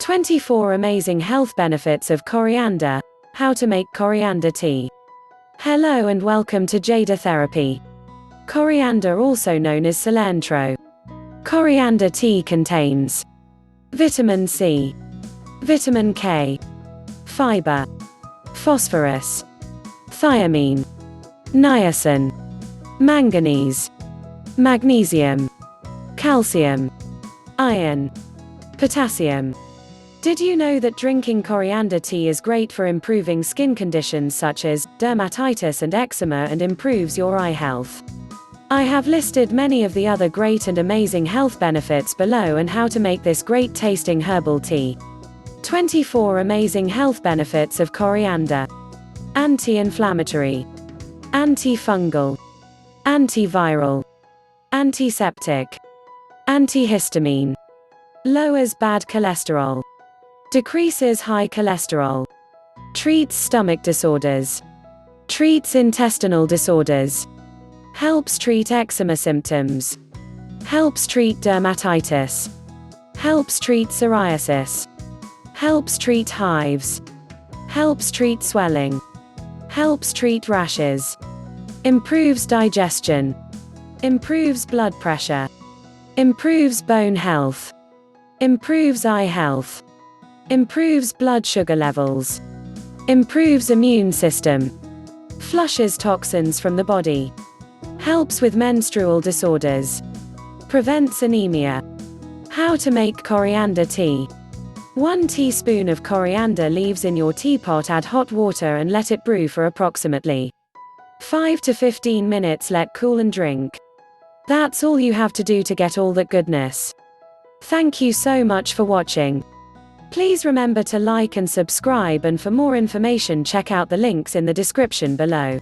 24 Amazing Health Benefits of Coriander. How to make coriander tea. Hello and welcome to Jada Therapy. Coriander, also known as cilantro. Coriander tea contains vitamin C, vitamin K, fiber, phosphorus, thiamine, niacin, manganese, magnesium, calcium, iron, potassium. Did you know that drinking coriander tea is great for improving skin conditions such as dermatitis and eczema and improves your eye health? I have listed many of the other great and amazing health benefits below and how to make this great tasting herbal tea. 24 Amazing Health Benefits of Coriander. Anti-inflammatory, antifungal, antiviral, antiseptic, antihistamine, lowers bad cholesterol, decreases high cholesterol, treats stomach disorders, treats intestinal disorders, helps treat eczema symptoms, helps treat dermatitis, helps treat psoriasis, helps treat hives, helps treat swelling, helps treat rashes, improves digestion, improves blood pressure, improves bone health, improves eye health, improves blood sugar levels, improves immune system, flushes toxins from the body, helps with menstrual disorders, prevents anemia. How to make coriander tea. 1 teaspoon of coriander leaves in your teapot. Add hot water and let it brew for approximately 5 to 15 minutes. Let cool and drink. That's all you have to do to get all that goodness. Thank you so much for watching. Please remember to like and subscribe, and for more information check out the links in the description below.